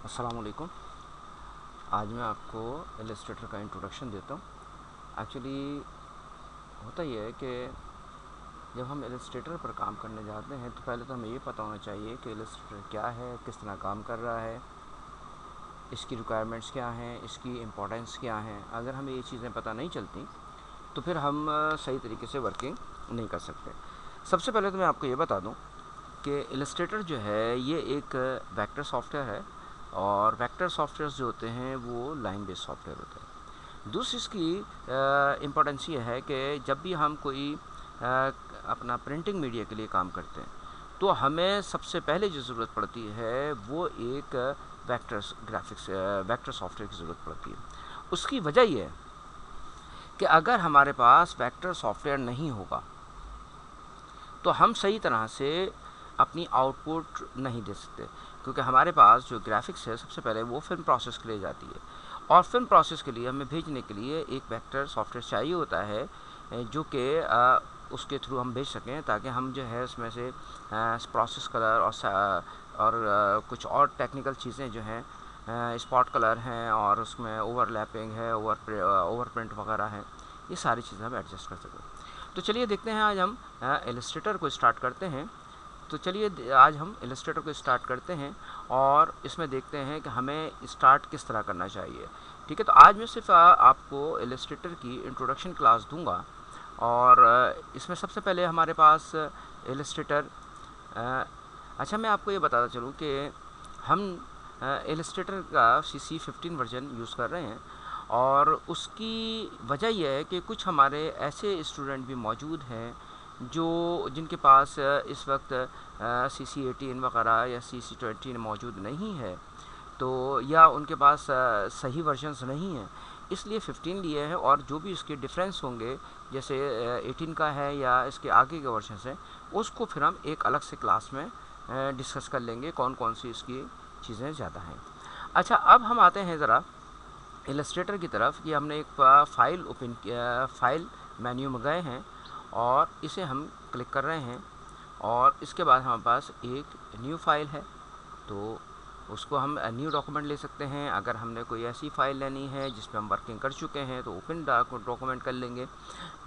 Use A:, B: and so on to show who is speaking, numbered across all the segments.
A: अस्सलाम वालेकुम। आज मैं आपको इलस्ट्रेटर का इंट्रोडक्शन देता हूँ। एक्चुअली होता ये है कि जब हम इलस्ट्रेटर पर काम करने जाते हैं तो पहले तो हमें ये पता होना चाहिए कि इलस्ट्रेटर क्या है, किस तरह काम कर रहा है, इसकी रिक्वायरमेंट्स क्या हैं, इसकी इम्पोर्टेंस क्या है। अगर हमें ये चीज़ें पता नहीं चलती तो फिर हम सही तरीके से वर्किंग नहीं कर सकते। सबसे पहले तो मैं आपको ये बता दूँ कि इलस्ट्रेटर जो है ये एक वेक्टर सॉफ्टवेयर है, और वेक्टर सॉफ्टवेयर्स जो होते हैं वो लाइन बेस्ड सॉफ्टवेयर होते हैं। दूसरी इसकी इम्पोर्टेंस ये है कि जब भी हम कोई अपना प्रिंटिंग मीडिया के लिए काम करते हैं तो हमें सबसे पहले जो ज़रूरत पड़ती है वो एक वेक्टर सॉफ्टवेयर की ज़रूरत पड़ती है। उसकी वजह ये है कि अगर हमारे पास वेक्टर सॉफ्टवेयर नहीं होगा तो हम सही तरह से अपनी आउटपुट नहीं दे सकते, क्योंकि हमारे पास जो ग्राफिक्स है सबसे पहले वो फिल्म प्रोसेस के लिए जाती है, और फिल्म प्रोसेस के लिए हमें भेजने के लिए एक वेक्टर सॉफ्टवेयर चाहिए होता है जो कि उसके थ्रू हम भेज सकें, ताकि हम जो है उसमें से प्रोसेस कलर और कुछ और टेक्निकल चीज़ें जो हैं, स्पॉट कलर हैं और उसमें ओवरलैपिंग है, ओवर प्रिंट वगैरह है, ये सारी चीज़ें हम एडजस्ट कर सकें। तो चलिए देखते हैं, आज हम इलस्ट्रेटर को स्टार्ट करते हैं। तो चलिए आज हम इलस्ट्रेटर को स्टार्ट करते हैं और इसमें देखते हैं कि हमें स्टार्ट किस तरह करना चाहिए। ठीक है, तो आज मैं सिर्फ आपको इलस्ट्रेटर की इंट्रोडक्शन क्लास दूंगा, और इसमें सबसे पहले हमारे पास इलस्ट्रेटर अच्छा, मैं आपको ये बताता चलूँ कि हम इलस्ट्रेटर का CC15 वर्जन यूज़ कर रहे हैं, और उसकी वजह यह है कि कुछ हमारे ऐसे स्टूडेंट भी मौजूद हैं जो जिनके पास इस वक्त CC18 वगैरह या CC20 मौजूद नहीं है, तो या उनके पास सही वर्जन्स नहीं हैं, इसलिए 15 लिए हैं। और जो भी इसके डिफरेंस होंगे, जैसे 18 का है या इसके आगे के वर्जन्स हैं, उसको फिर हम एक अलग से क्लास में डिस्कस कर लेंगे कौन कौन सी इसकी चीज़ें ज़्यादा हैं। अच्छा, अब हम आते हैं ज़रा इलस्ट्रेटर की तरफ। कि हमने एक फ़ाइल ओपन किया, फ़ाइल मेन्यू में गए हैं और इसे हम क्लिक कर रहे हैं, और इसके बाद हमारे पास एक न्यू फ़ाइल है, तो उसको हम न्यू डॉक्यूमेंट ले सकते हैं। अगर हमने कोई ऐसी फ़ाइल लेनी है जिसमें हम वर्किंग कर चुके हैं तो ओपन डॉक्यूमेंट कर लेंगे।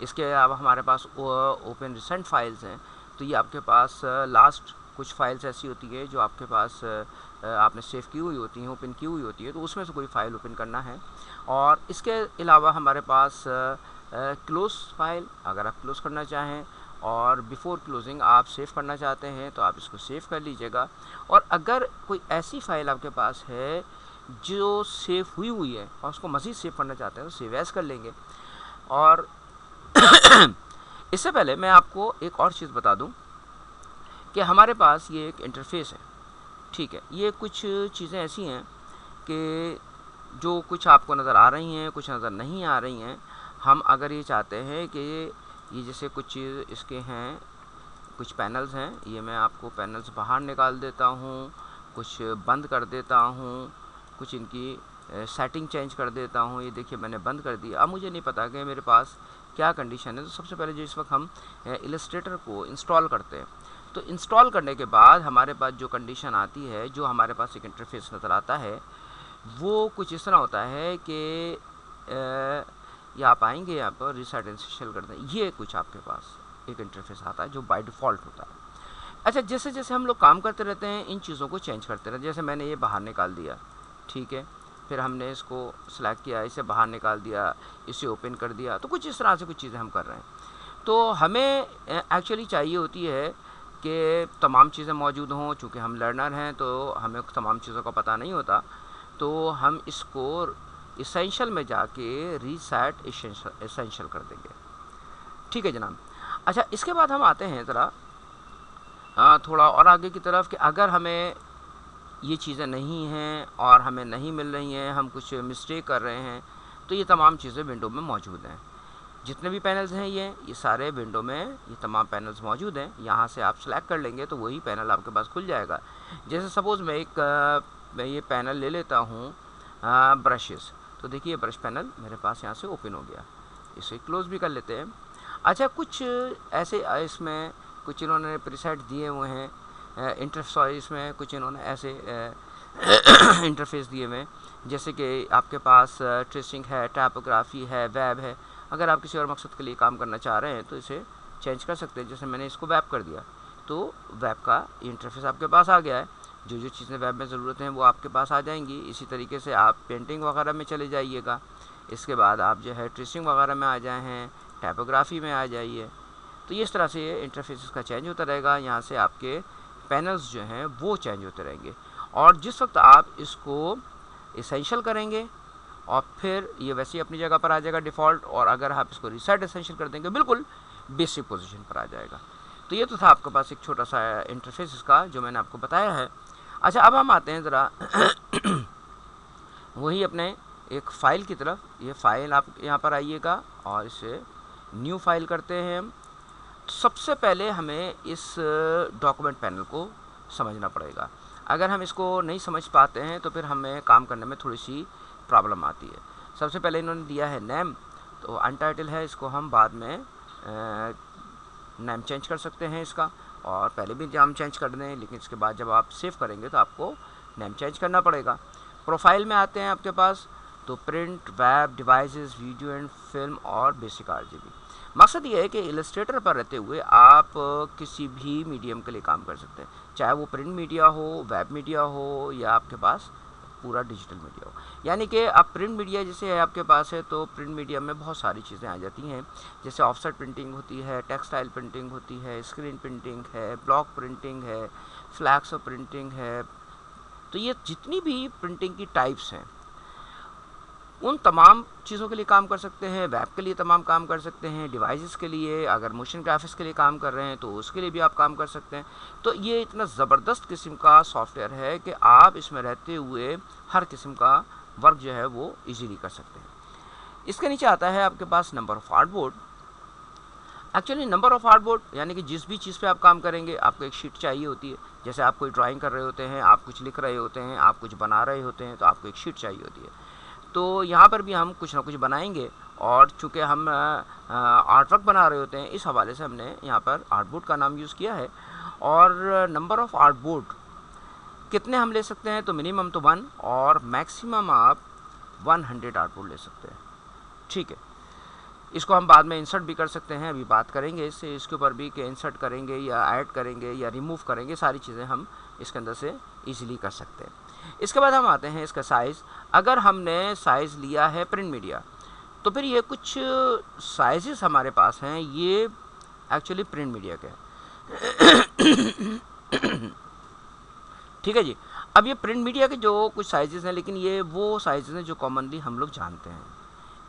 A: इसके अलावा हमारे पास ओपन रिसेंट फाइल्स हैं, तो ये आपके पास लास्ट कुछ फाइल्स ऐसी होती है जो आपके पास आपने सेव की हुई होती हैं, ओपन की हुई होती है, तो उसमें से कोई फ़ाइल ओपन करना है। और इसके अलावा हमारे पास क्लोज़ फाइल, अगर आप क्लोज़ करना चाहें और बिफ़ोर क्लोजिंग आप सेव करना चाहते हैं तो आप इसको सेव कर लीजिएगा। और अगर कोई ऐसी फ़ाइल आपके पास है जो सेव हुई हुई है और उसको मज़ीद सेव करना चाहते हैं तो सेव एज़ कर लेंगे। और इससे पहले मैं आपको एक और चीज़ बता दूं कि हमारे पास ये एक इंटरफेस है। ठीक है, ये कुछ चीज़ें ऐसी हैं कि जो कुछ आपको नज़र आ रही हैं, कुछ नज़र नहीं आ रही हैं। हम अगर ये चाहते हैं कि ये जैसे कुछ चीज़ इसके हैं, कुछ पैनल्स हैं, ये मैं आपको पैनल्स बाहर निकाल देता हूँ, कुछ बंद कर देता हूँ, कुछ इनकी सेटिंग चेंज कर देता हूँ। ये देखिए मैंने बंद कर दिया। अब मुझे नहीं पता कि मेरे पास क्या कंडीशन है। तो सबसे पहले जो इस वक्त हम इलस्ट्रेटर को इंस्टॉल करते हैं, तो इंस्टॉल करने के बाद हमारे पास जो कंडीशन आती है, जो हमारे पास एक इंटरफेस नज़र आता है, वो कुछ इस तरह होता है कि ये आप आएंगे यहाँ पर रीसेट इंस्टॉल करते हैं, ये कुछ आपके पास एक इंटरफेस आता है जो बाय डिफ़ॉल्ट होता है। अच्छा, जैसे जैसे हम लोग काम करते रहते हैं इन चीज़ों को चेंज करते रहते हैं। जैसे मैंने ये बाहर निकाल दिया, ठीक है, फिर हमने इसको सिलेक्ट किया, इसे बाहर निकाल दिया, इसे ओपन कर दिया, तो कुछ इस तरह से कुछ चीज़ें हम कर रहे हैं। तो हमें एक्चुअली चाहिए होती है कि तमाम चीज़ें मौजूद हों। चूँकि हम लर्नर हैं तो हमें तमाम चीज़ों का पता नहीं होता, तो हम इसको इसेंशियल में जाके रीसेट इसेंशियल कर देंगे। ठीक है जनाब। अच्छा, इसके बाद हम आते हैं ज़रा थोड़ा और आगे की तरफ, कि अगर हमें ये चीज़ें नहीं हैं और हमें नहीं मिल रही हैं, हम कुछ मिस्टेक कर रहे हैं, तो ये तमाम चीज़ें विंडो में मौजूद हैं। जितने भी पैनल्स हैं ये सारे विंडो में ये तमाम पैनल्स मौजूद हैं। यहाँ से आप सेलेक्ट कर लेंगे तो वही पैनल आपके पास खुल जाएगा। जैसे सपोज़ मैं ये पैनल ले लेता हूँ ब्रशेस, तो देखिए ब्रश पैनल मेरे पास यहाँ से ओपन हो गया। इसे क्लोज़ भी कर लेते हैं। अच्छा, कुछ ऐसे इसमें कुछ इन्होंने प्रीसेट दिए हुए हैं इंटरफेस, इसमें कुछ इन्होंने ऐसे इंटरफेस दिए हुए हैं, जैसे कि आपके पास ट्रेसिंग है, टाइपोग्राफी है, वेब है। अगर आप किसी और मकसद के लिए काम करना चाह रहे हैं तो इसे चेंज कर सकते हैं। जैसे मैंने इसको वेब कर दिया तो वेब का इंटरफेस आपके पास आ गया है। जो जो चीज़ें वेब में ज़रूरत हैं वो आपके पास आ जाएंगी। इसी तरीके से आप पेंटिंग वगैरह में चले जाइएगा। इसके बाद आप जो है ट्रेसिंग वगैरह में आ जाए हैं, टाइपोग्राफी में आ जाइए। तो इस तरह से इंटरफेस इसका चेंज होता रहेगा। यहाँ से आपके पैनल्स जो हैं वो चेंज होते रहेंगे। और जिस वक्त आप इसको इसेंशियल करेंगे और फिर ये वैसे ही अपनी जगह पर आ जाएगा डिफ़ॉल्ट, और अगर आप इसको रीसेट एसेंशियल कर देंगे बिल्कुल बेसिक पोजीशन पर आ जाएगा। तो ये तो था आपके पास एक छोटा सा इंटरफेस इसका जो मैंने आपको बताया है। अच्छा, अब हम आते हैं ज़रा वही अपने एक फ़ाइल की तरफ। ये फ़ाइल आप यहाँ पर आइएगा और इसे न्यू फाइल करते हैं हम। तो सबसे पहले हमें इस डॉक्यूमेंट पैनल को समझना पड़ेगा। अगर हम इसको नहीं समझ पाते हैं तो फिर हमें काम करने में थोड़ी सी प्रॉब्लम आती है। सबसे पहले इन्होंने दिया है नेम, तो अनटाइटल है, इसको हम बाद में नेम चेंज कर सकते हैं इसका, और पहले भी नाम चेंज कर दें, लेकिन इसके बाद जब आप सेव करेंगे तो आपको नेम चेंज करना पड़ेगा। प्रोफाइल में आते हैं आपके पास, तो print, web, devices, video and film और बेसिक RGB। मकसद ये है कि इलस्ट्रेटर पर रहते हुए आप किसी भी मीडियम के लिए काम कर सकते हैं, चाहे वो प्रिंट मीडिया हो, वेब मीडिया हो, या आपके पास पूरा डिजिटल मीडिया हो। यानी कि अब प्रिंट मीडिया जैसे है आपके पास है, तो प्रिंट मीडिया में बहुत सारी चीज़ें आ जाती हैं, जैसे ऑफसेट प्रिंटिंग होती है, टेक्सटाइल प्रिंटिंग होती है, स्क्रीन प्रिंटिंग है, ब्लॉक प्रिंटिंग है, फ्लैक्स प्रिंटिंग है। तो ये जितनी भी प्रिंटिंग की टाइप्स हैं उन तमाम चीज़ों के लिए काम कर सकते हैं। वेब के लिए तमाम काम कर सकते हैं, डिवाइसेस के लिए, अगर मोशन ग्राफिक्स के लिए काम कर रहे हैं तो उसके लिए भी आप काम कर सकते हैं। तो ये इतना ज़बरदस्त किस्म का सॉफ्टवेयर है कि आप इसमें रहते हुए हर किस्म का वर्क जो है वो इजीली कर सकते हैं। इसके नीचे आता है आपके पास number of artboard. Actually number of artboard यानी कि जिस भी चीज़ पे आप काम करेंगे आपको एक शीट चाहिए होती है। जैसे आप कोई ड्राइंग कर रहे होते हैं, आप कुछ लिख रहे होते हैं, आप कुछ बना रहे होते हैं, तो आपको एक शीट चाहिए होती है। तो यहाँ पर भी हम कुछ ना कुछ बनाएंगे, और चूँकि हम आर्ट वर्क बना रहे होते हैं, इस हवाले से हमने यहाँ पर आर्टबोर्ड का नाम यूज़ किया है। और नंबर ऑफ़ आर्टबोर्ड कितने हम ले सकते हैं, तो मिनिमम तो 1 और मैक्सिमम आप 100 आर्टबोर्ड ले सकते हैं। ठीक है, इसको हम बाद में इंसर्ट भी कर सकते हैं, अभी बात करेंगे इसके ऊपर भी कि इंसर्ट करेंगे या ऐड करेंगे या रिमूव करेंगे, सारी चीज़ें हम इसके अंदर से ईज़िली कर सकते हैं। इसके बाद हम आते हैं इसका साइज़। अगर हमने साइज़ लिया है प्रिंट मीडिया, तो फिर ये कुछ साइज़ हमारे पास हैं, ये एक्चुअली प्रिंट मीडिया के हैं। ठीक है जी। अब ये प्रिंट मीडिया के जो कुछ साइज़ हैं, लेकिन ये वो साइज़ हैं जो कॉमनली हम लोग जानते हैं।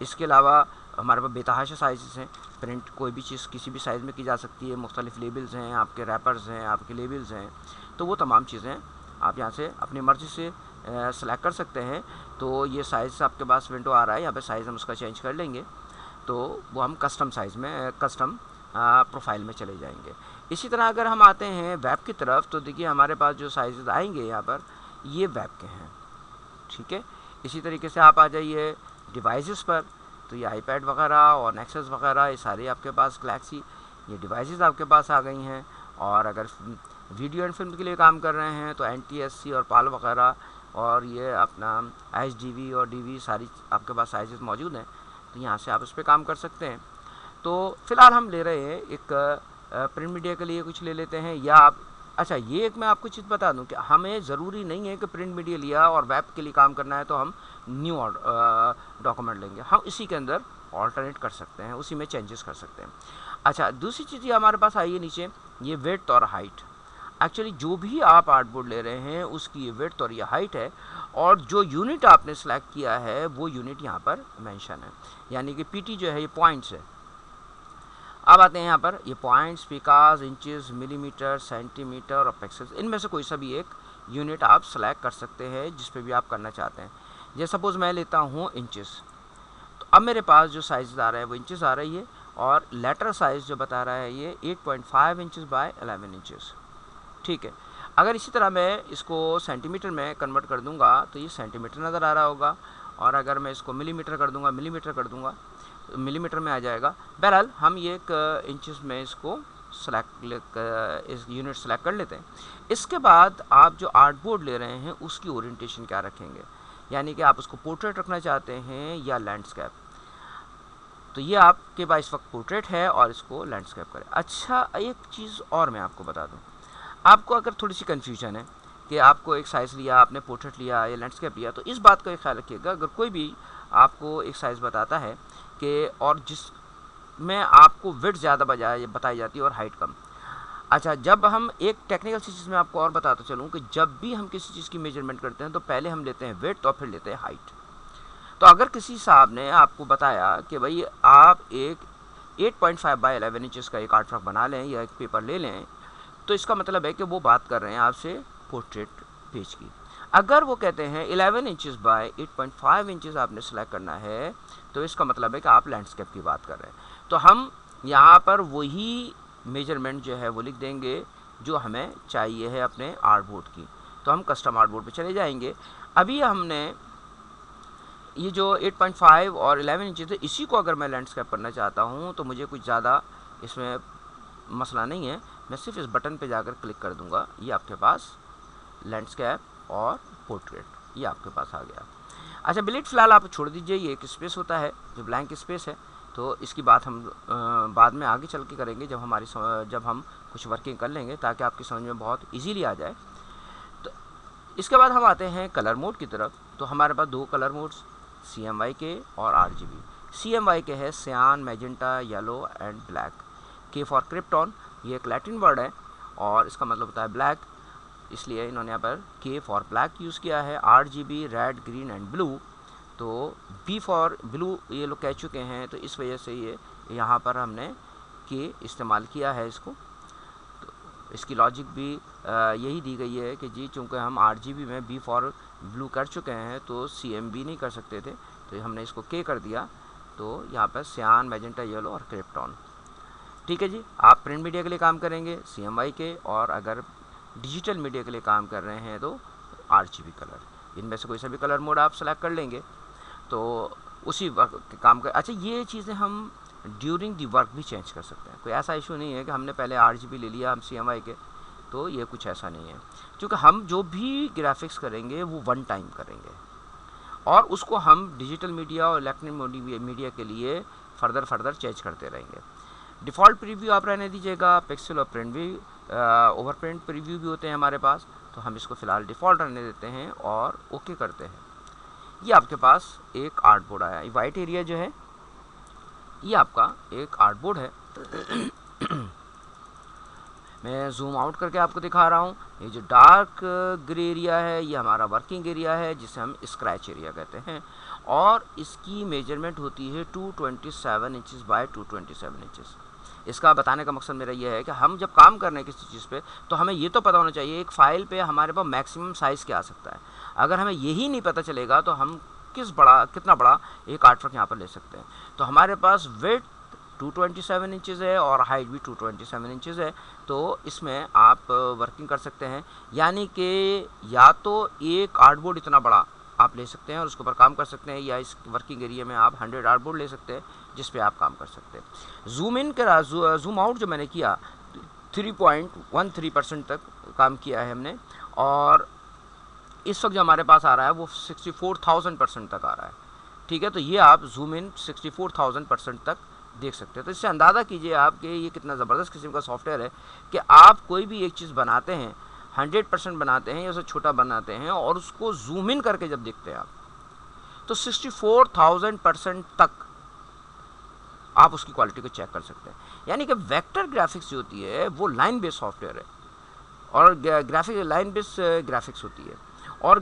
A: इसके अलावा हमारे पास बेतहाशा साइज़ हैं। प्रिंट कोई भी चीज़ किसी भी साइज़ में की जा सकती है। मुख्तलिफ़ लेबल्स हैं, आपके रैपर्स हैं, आपके लेबल्स हैं, तो वो तमाम चीज़ें आप यहाँ से अपनी मर्ज़ी से सेलेक्ट कर सकते हैं। तो ये साइज़ आपके पास विंडो आ रहा है, यहाँ पे साइज़ हम उसका चेंज कर लेंगे, तो वो हम कस्टम साइज़ में, कस्टम प्रोफाइल में चले जाएंगे। इसी तरह अगर हम आते हैं वेब की तरफ, तो देखिए हमारे पास जो साइज़ आएंगे यहाँ पर, ये वेब के हैं। ठीक है, इसी तरीके से आप आ जाइए डिवाइसेस पर, तो ये आईपैड वगैरह और नेक्सस वगैरह, ये सारे आपके पास गैलेक्सी ये डिवाइसेस आपके पास आ गई हैं। और अगर वीडियो एंड फिल्म के लिए काम कर रहे हैं तो NTSC और पाल वगैरह, और ये अपना HDV और DV सारी आपके पास साइजेस मौजूद हैं, तो यहाँ से आप उस पर काम कर सकते हैं। तो फ़िलहाल हम ले रहे हैं एक प्रिंट मीडिया के लिए कुछ ले लेते हैं, या आप, अच्छा ये एक मैं आपको चीज़ बता दूं कि हमें ज़रूरी नहीं है कि प्रिंट मीडिया लिया और वेब के लिए काम करना है तो हम न्यू डॉक्यूमेंट लेंगे। हम इसी के अंदर ऑल्टरनेट कर सकते हैं, उसी में चेंजेस कर सकते हैं। अच्छा, दूसरी चीज़ ये हमारे पास आई है नीचे, ये विड्थ और हाइट। एक्चुअली जो भी आप आर्टबोर्ड ले रहे हैं उसकी ये विड्थ और ये हाइट है, और जो यूनिट आपने सेलेक्ट किया है वो यूनिट यहाँ पर मेंशन है, यानी कि PT जो है ये पॉइंट्स है। अब आते हैं यहाँ पर, ये पॉइंट्स, पिकास, इंचेस, मिलीमीटर, सेंटीमीटर और पिक्सेल्स, इनमें से कोई सा भी एक यूनिट आप सेलेक्ट कर सकते हैं जिस पे भी आप करना चाहते हैं। जैसे सपोज़ मैं लेता हूँ इंचेस, तो अब मेरे पास जो साइज़ आ रहा है वो इंचेस आ रही है, और लेटर साइज़ जो बता रहा है ये 8.5 इंचेस बाय 11 इंचेस। ठीक है, अगर इसी तरह मैं इसको सेंटीमीटर में कन्वर्ट कर दूंगा तो ये सेंटीमीटर नज़र आ रहा होगा, और अगर मैं इसको मिलीमीटर कर दूंगा, मिलीमीटर कर दूंगा, मिलीमीटर में आ जाएगा। बहरहाल हम ये एक इंचेस में इसको इस यूनिट सेलेक्ट कर लेते हैं। इसके बाद आप जो आर्टबोर्ड ले रहे हैं उसकी ओरिएंटेशन क्या रखेंगे, यानी कि आप उसको पोर्ट्रेट रखना चाहते हैं या लैंडस्केप। तो ये आपके पास इस वक्त पोर्ट्रेट है और इसको लैंडस्केप करें। अच्छा, एक चीज़ और मैं आपको बता दूं, आपको अगर थोड़ी सी कन्फ्यूजन है कि आपको एक साइज़ लिया, आपने पोर्ट्रेट लिया या लैंडस्केप लिया, तो इस बात का ख्याल रखिएगा, अगर कोई भी आपको एक साइज़ बताता है कि और जिसमें आपको विड्थ ज़्यादा बताई जाती है और हाइट कम। अच्छा, जब हम एक टेक्निकल चीज़ में आपको और बताता चलूँ कि जब भी हम किसी चीज़ की मेजरमेंट करते हैं तो पहले हम लेते हैं विड्थ और फिर लेते हैं हाइट। तो अगर किसी साहब ने आपको बताया कि भाई आप एक 8.5 बाय 11 इंचज़ का एक आर्ट फ्रॉक बना लें या एक पेपर ले लें, तो इसका मतलब है कि वो बात कर रहे हैं आपसे पोर्ट्रेट पेज की। अगर वो कहते हैं 11 इंचज़ बाय 8.5 इंचज़ आपने सेलेक्ट करना है, तो इसका मतलब है कि आप लैंडस्केप की बात कर रहे हैं। तो हम यहाँ पर वही मेजरमेंट जो है वो लिख देंगे जो हमें चाहिए है अपने आर्टबोर्ड की। तो हम कस्टम आर्टबोर्ड पे चले जाएंगे। अभी हमने ये जो 8.5 और 11 इंचज़ है, इसी को अगर मैं लैंडस्केप करना चाहता हूँ तो मुझे कुछ ज़्यादा इसमें मसला नहीं है, मैं सिर्फ इस बटन पे जाकर क्लिक कर दूँगा, ये आपके पास लैंडस्केप और पोर्ट्रेट ये आपके पास आ गया। अच्छा, बिलेट फ़िलहाल आप छोड़ दीजिए, ये एक स्पेस होता है जो ब्लैंक स्पेस है, तो इसकी बात हम बाद में आगे चल के करेंगे जब हम कुछ वर्किंग कर लेंगे, ताकि आपकी समझ में बहुत इजीली आ जाए। तो इसके बाद हम आते हैं कलर मोड की तरफ। तो हमारे पास दो कलर मोड्स CMYK के और RGB। CMYK है सियान, magenta, yellow and black. K for krypton, ये एक लैटिन वर्ड है और इसका मतलब होता है ब्लैक, इसलिए इन्होंने यहाँ पर K फॉर ब्लैक यूज़ किया है। RGB red, green and blue, तो B फॉर ब्लू ये लोग कह चुके हैं, तो इस वजह से ये यहाँ पर हमने K इस्तेमाल किया है इसको। तो इसकी लॉजिक भी यही दी गई है कि जी चूँकि हम RGB में B फॉर ब्लू कर चुके हैं तो CMB नहीं कर सकते थे, तो हमने इसको K कर दिया। तो यहाँ पर सियान, मैजेंटा, येलो और क्रिप्टॉन। ठीक है जी, आप प्रिंट मीडिया के लिए काम करेंगे CMYK, और अगर डिजिटल मीडिया के लिए काम कर रहे हैं तो RGB कलर। इनमें से कोई सा भी कलर मोड आप सेलेक्ट कर लेंगे तो उसी वक्त काम कर। अच्छा, ये चीज़ें हम ड्यूरिंग दी वर्क भी चेंज कर सकते हैं, कोई ऐसा इशू नहीं है कि हमने पहले RGB ले लिया हम CMYK, तो ये कुछ ऐसा नहीं है, क्योंकि हम जो भी ग्राफिक्स करेंगे वो वन टाइम करेंगे और उसको हम डिजिटल मीडिया और इलेक्ट्रॉनिक मीडिया के लिए फर्दर चेंज करते रहेंगे। डिफ़ॉल्ट प्रीव्यू आप रहने दीजिएगा, पिक्सल और प्रिंट भी ओवर प्रिंट प्रीव्यू भी होते हैं हमारे पास, तो हम इसको फ़िलहाल डिफ़ॉल्ट रहने देते हैं और ओके करते हैं। ये आपके पास एक आर्टबोर्ड आया, ये वाइट एरिया जो है ये आपका एक आर्टबोर्ड है। मैं जूम आउट करके आपको दिखा रहा हूँ। ये जो डार्क ग्रे एरिया है ये हमारा वर्किंग एरिया है, जिसे हम स्क्रैच एरिया कहते हैं, और इसकी मेजरमेंट होती है 227 इंचज़ बाय 227 इंचज़। इसका बताने का मकसद मेरा ये है कि हम जब काम कर रहे हैं किसी चीज़ पे, तो हमें ये तो पता होना चाहिए एक फ़ाइल पे हमारे पास मैक्सिमम साइज़ क्या आ सकता है। अगर हमें यही नहीं पता चलेगा तो हम कितना बड़ा एक आर्ट वर्क यहाँ पर ले सकते हैं। तो हमारे पास विड्थ 227 इंचज़ है और हाइट भी 227 इंचज़ है, तो इसमें आप वर्किंग कर सकते हैं। यानी कि या तो एक आर्टबोर्ड इतना बड़ा आप ले सकते हैं और उसके ऊपर काम कर सकते हैं, या इस वर्किंग एरिया में आप 100 आर्टबोर्ड ले सकते हैं जिस पे आप काम कर सकते हैं। जूम इन का जूम आउट जो मैंने किया 3.13% तक काम किया है हमने, और इस वक्त जो हमारे पास आ रहा है वो 64,000% तक आ रहा है। ठीक है, तो ये आप जूम इन 64,000% तक देख सकते हैं। तो इससे अंदाज़ा कीजिए आप कि ये कितना ज़बरदस्त किस्म का सॉफ्टवेयर है कि आप कोई भी एक चीज़ बनाते हैं, 100% बनाते हैं या उसे छोटा बनाते हैं, और उसको जूम इन करके जब देखते हैं आप, तो 64,000% तक आप उसकी क्वालिटी को चेक कर सकते हैं। यानी कि वेक्टर ग्राफिक्स जो होती है वो लाइन बेस्ड सॉफ्टवेयर है, और लाइन बेस्ड ग्राफिक्स होती है, और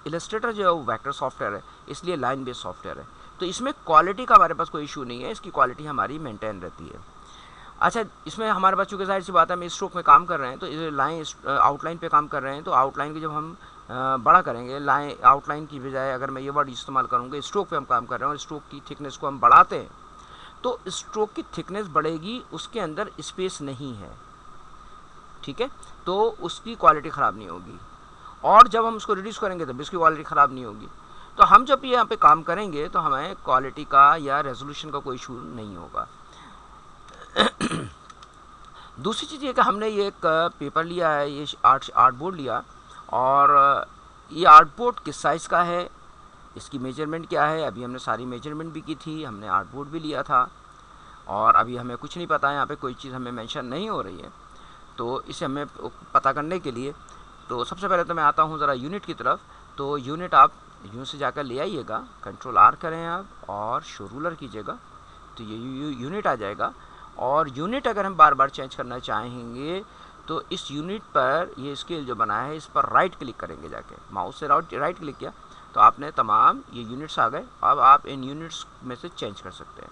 A: इलस्ट्रेटर जो है वो वेक्टर सॉफ्टवेयर है, इसलिए लाइन बेस्ड सॉफ्टवेयर है। तो इसमें क्वालिटी का हमारे पास कोई इशू नहीं है, इसकी क्वालिटी हमारी मेंटेन रहती है। अच्छा, इसमें हमारे पास चूँकि जाहिर सी बात है हम स्ट्रोक में काम कर रहे हैं, तो आउटलाइन पे काम कर रहे हैं, तो आउटलाइन की जब हम बड़ा करेंगे, आउटलाइन की बजाय अगर मैं ये वर्ड इस्तेमाल करूँगा, स्ट्रोक पे हम काम कर रहे हैं और स्ट्रोक की थिकनेस को हम बढ़ाते हैं, तो स्ट्रोक की थिकनेस बढ़ेगी, उसके अंदर स्पेस नहीं है। ठीक है, तो उसकी क्वालिटी ख़राब नहीं होगी, और जब हम उसको रिड्यूस करेंगे तब इसकी क्वालिटी ख़राब नहीं होगी। तो हम जब यहाँ पे काम करेंगे तो हमें क्वालिटी का या रेजोल्यूशन का कोई इशू नहीं होगा। दूसरी चीज़ ये कि हमने ये एक पेपर लिया है, ये आर्ट बोर्ड लिया, और ये आर्ट बोर्ड किस साइज़ का है, इसकी मेजरमेंट क्या है, अभी हमने सारी मेजरमेंट भी की थी, हमने आर्ट बोर्ड भी लिया था, और अभी हमें कुछ नहीं पता है, यहाँ पे कोई चीज़ हमें मेंशन नहीं हो रही है। तो इसे हमें पता करने के लिए, तो सबसे पहले तो मैं आता हूँ ज़रा यूनिट की तरफ। तो यूनिट आप यूँ से जाकर ले आइएगा, कंट्रोल R करें आप और शो रूलर कीजिएगा, तो ये यूनिट आ जाएगा। और यूनिट अगर हम बार बार चेंज करना चाहेंगे तो इस यूनिट पर, ये स्केल जो बना है इस पर राइट क्लिक करेंगे, जाके माउस से राइट क्लिक किया तो आपने तमाम ये यूनिट्स आ गए। अब आप इन यूनिट्स में से चेंज कर सकते हैं,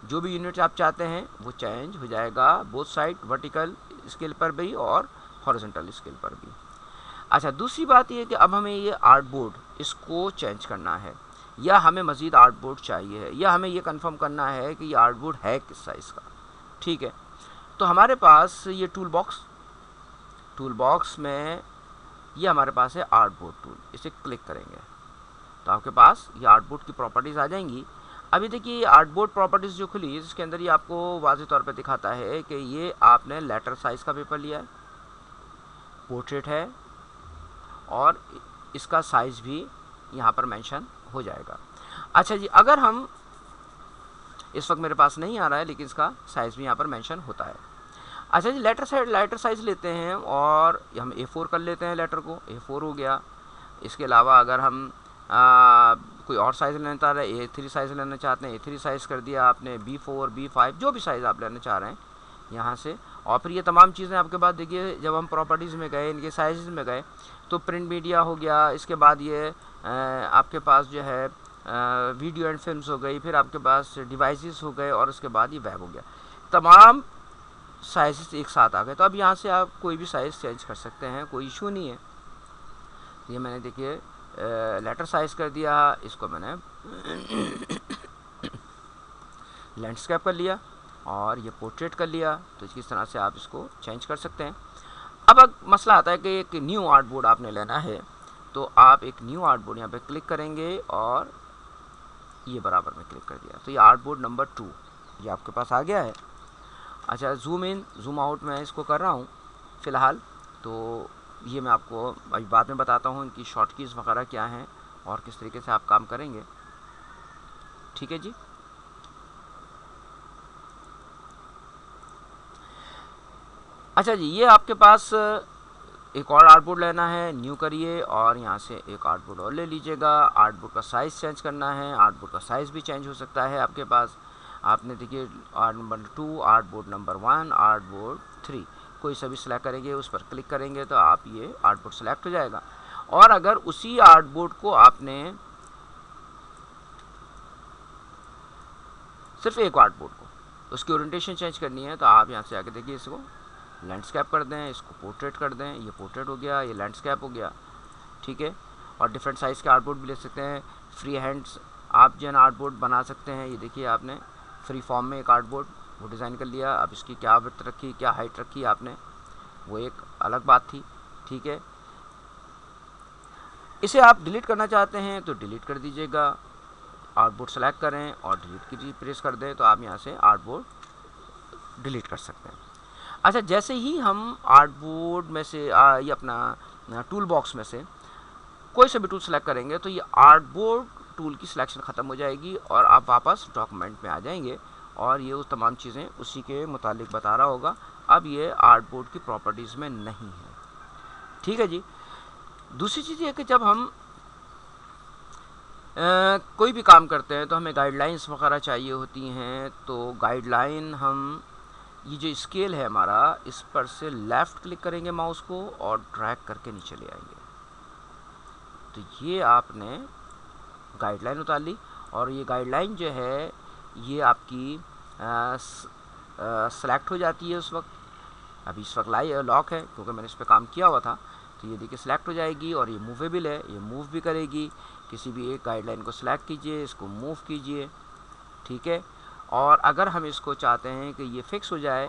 A: जो भी यूनिट्स आप चाहते हैं वो चेंज हो जाएगा, बोथ साइड, वर्टिकल स्केल पर भी और हॉरिजॉन्टल स्केल पर भी। अच्छा, दूसरी बात ये कि अब हमें ये आर्ट बोर्ड इसको चेंज करना है, या हमें मज़ीद आर्ट बोर्ड चाहिए है, या हमें ये कंफर्म करना है कि ये आर्ट बोर्ड है किस साइज़ का। ठीक है, तो हमारे पास ये टूल बॉक्स में ये हमारे पास है आर्ट बोर्ड टूल, इसे क्लिक करेंगे तो आपके पास ये आर्ट बोर्ड की प्रॉपर्टीज़ आ जाएंगी। अभी देखिए ये आर्ट बोर्ड प्रॉपर्टीज़ जो खुली, इसके अंदर ये आपको वाज़ेह तौर पे दिखाता है कि ये आपने लेटर साइज़ का पेपर लिया है, पोर्ट्रेट है, और इसका साइज़ भी यहाँ पर मेंशन हो जाएगा। अच्छा जी, अगर हम, इस वक्त मेरे पास नहीं आ रहा है लेकिन इसका साइज़ भी यहाँ पर मेंशन होता है। अच्छा जी, लेटर साइज़ लेते हैं और हम A4 कर लेते हैं, लेटर को A4 हो गया। इसके अलावा अगर हम कोई और साइज़ लेना चाह रहे हैं, A3 साइज़ लेना चाहते हैं, A3 साइज़ कर दिया आपने, B4, B5, जो भी साइज़ आप लेना चाह रहे हैं यहाँ से। और फिर ये तमाम चीज़ें आपके पास देखिए, जब हम प्रॉपर्टीज़ में गए, इनके साइज़ में गए, तो प्रिंट मीडिया हो गया, इसके बाद ये आपके पास जो है वीडियो एंड फिल्म्स हो गई, फिर आपके पास डिवाइसेस हो गए, और उसके बाद ये वेब हो गया। तमाम साइज़ एक साथ आ गए। तो अब यहाँ से आप कोई भी साइज़ चेंज कर सकते हैं, कोई इशू नहीं है। ये मैंने देखिए लेटर साइज़ कर दिया, इसको मैंने लैंडस्केप कर लिया, और ये पोर्ट्रेट कर लिया। तो किस तरह से आप इसको चेंज कर सकते हैं। अब मसला आता है कि एक न्यू आर्ट बोर्ड आपने लेना है, तो आप एक न्यू आर्ट बोर्ड यहाँ पे क्लिक करेंगे, और ये बराबर में क्लिक कर दिया, तो ये आर्ट बोर्ड नंबर 2 ये आपके पास आ गया है। अच्छा, जूम इन जूम आउट मैं इसको कर रहा हूँ फ़िलहाल, तो ये मैं आपको अभी बाद में बताता हूँ इनकी शॉर्ट कीज़ वगैरह क्या हैं और किस तरीके से आप काम करेंगे। ठीक है जी। अच्छा जी, ये आपके पास एक और आर्ट बोर्ड लेना है, न्यू करिए, और यहाँ से एक आर्ट बोर्ड और ले लीजिएगा। आर्ट बोर्ड का साइज़ चेंज करना है, आर्ट बोर्ड का साइज़ भी चेंज हो सकता है आपके पास। आपने देखिए art number 2, art board number 1, art board 3, कोई सा भी सिलेक्ट करेंगे, उस पर क्लिक करेंगे तो आप ये आर्ट बोर्ड सेलेक्ट हो जाएगा। और अगर उसी आर्ट बोर्ड को आपने सिर्फ एक आर्ट बोर्ड को उसकी ओरिएंटेशन चेंज करनी है, तो आप यहाँ से आके देखिए, इसको लैंडस्केप कर दें, इसको पोर्ट्रेट कर दें, ये पोर्ट्रेट हो गया, ये लैंडस्केप हो गया। ठीक है, और डिफरेंट साइज़ के आर्ट बोर्ड भी ले सकते हैं। फ्री हैंड्स आप जो है आर्ट बोर्ड बना सकते हैं। ये देखिए आपने फ्री फॉर्म में एक आर्ट बोर्ड वो डिज़ाइन कर लिया। अब इसकी क्या विड्थ रखी, क्या हाइट रखी आपने, वो एक अलग बात थी। ठीक है, इसे आप डिलीट करना चाहते हैं तो डिलीट कर दीजिएगा, आर्ट बोर्ड सेलेक्ट करें और डिलीट की प्रेस कर दें, तो आप यहाँ से आर्ट बोर्ड डिलीट कर सकते हैं। अच्छा, जैसे ही हम आर्ट बोर्ड में से ये अपना टूल बॉक्स में से कोई सा भी टूल सेलेक्ट करेंगे, तो ये आर्ट बोर्ड टूल की सिलेक्शन ख़त्म हो जाएगी, और आप वापस डॉक्यूमेंट में आ जाएंगे, और ये उस तमाम चीज़ें उसी के मुतालिक बता रहा होगा। अब ये आर्ट बोर्ड की प्रॉपर्टीज़ में नहीं है। ठीक है जी। दूसरी चीज़ ये कि जब हम कोई भी काम करते हैं तो हमें गाइडलाइंस वगैरह चाहिए होती हैं। तो गाइडलाइन हम, ये जो स्केल है हमारा, इस पर से लेफ़्ट क्लिक करेंगे माउस को और ड्रैग करके नीचे ले आएंगे, तो ये आपने गाइडलाइन उतार ली। और ये गाइडलाइन जो है ये आपकी सेलेक्ट हो जाती है उस वक्त। अभी इस वक्त लॉक है क्योंकि मैंने इस पर काम किया हुआ था, तो ये देखिए सेलेक्ट हो जाएगी, और ये मूवेबल है, ये मूव भी करेगी। किसी भी एक गाइडलाइन को सिलेक्ट कीजिए, इसको मूव कीजिए। ठीक है, और अगर हम इसको चाहते हैं कि ये फ़िक्स हो जाए,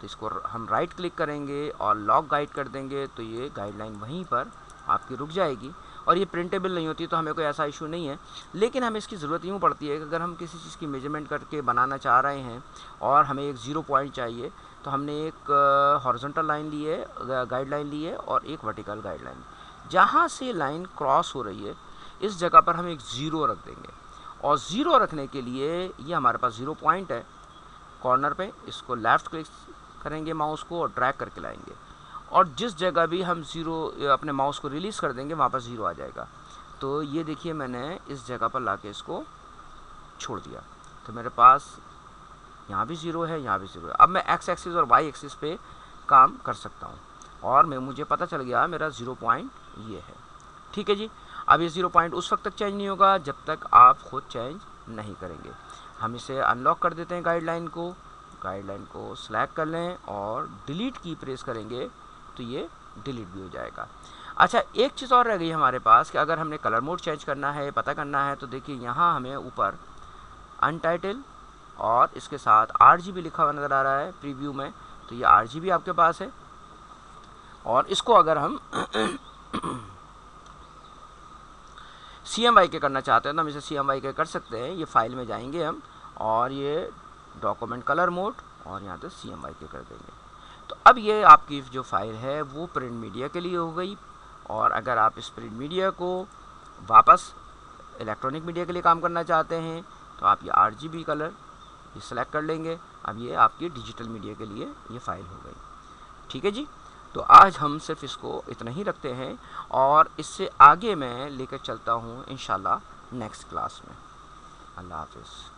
A: तो इसको हम राइट क्लिक करेंगे और लॉक गाइड कर देंगे, तो ये गाइडलाइन वहीं पर आपकी रुक जाएगी। और ये प्रिंटेबल नहीं होती, तो हमें कोई ऐसा इशू नहीं है। लेकिन हमें इसकी ज़रूरत यूँ पड़ती है कि अगर हम किसी चीज़ की मेजरमेंट करके बनाना चाह रहे हैं और हमें एक 0 पॉइंट चाहिए, तो हमने एक हॉरिजॉन्टल लाइन ली है, गाइडलाइन ली है, और एक वर्टिकल गाइडलाइन। जहाँ से लाइन क्रॉस हो रही है इस जगह पर हम एक ज़ीरो रख देंगे, और ज़ीरो रखने के लिए ये हमारे पास ज़ीरो पॉइंट है कॉर्नर पे, इसको लेफ़्ट क्लिक करेंगे माउस को और ड्रैग करके लाएंगे, और जिस जगह भी हम ज़ीरो अपने माउस को रिलीज़ कर देंगे वहाँ पर ज़ीरो आ जाएगा। तो ये देखिए मैंने इस जगह पर लाके इसको छोड़ दिया, तो मेरे पास यहाँ भी ज़ीरो है, यहाँ भी ज़ीरो है। अब मैं एक्स एक्सिस और वाई एक्सिस पे काम कर सकता हूँ, और मुझे पता चल गया मेरा ज़ीरो पॉइंट ये है। ठीक है जी। अब ये ज़ीरो पॉइंट उस वक्त तक चेंज नहीं होगा जब तक आप खुद चेंज नहीं करेंगे। हम इसे अनलॉक कर देते हैं गाइडलाइन को सेलेक्ट कर लें और डिलीट की प्रेस करेंगे तो ये डिलीट भी हो जाएगा। अच्छा, एक चीज़ और रह गई हमारे पास कि अगर हमने कलर मोड चेंज करना है, पता करना है, तो देखिए यहाँ हमें ऊपर अनटाइटल और इसके साथ RGB लिखा हुआ नज़र आ रहा है प्रीव्यू में, तो ये RGB आपके पास है। और इसको अगर हम CMYK करना चाहते हैं तो हम इसे CMYK कर सकते हैं। ये फाइल में जाएंगे हम और ये डॉक्यूमेंट कलर मोड और यहाँ पे CMYK कर देंगे। तो अब ये आपकी जो फाइल है वो प्रिंट मीडिया के लिए हो गई। और अगर आप इस प्रिंट मीडिया को वापस इलेक्ट्रॉनिक मीडिया के लिए काम करना चाहते हैं तो आप ये RGB कलर ये सेलेक्ट कर लेंगे। अब ये आपकी डिजिटल मीडिया के लिए ये फाइल हो गई। ठीक है जी। तो आज हम सिर्फ इसको इतना ही रखते हैं और इससे आगे मैं लेकर चलता हूँ इंशाल्लाह नेक्स्ट क्लास में। अल्लाह हाफ़िज़।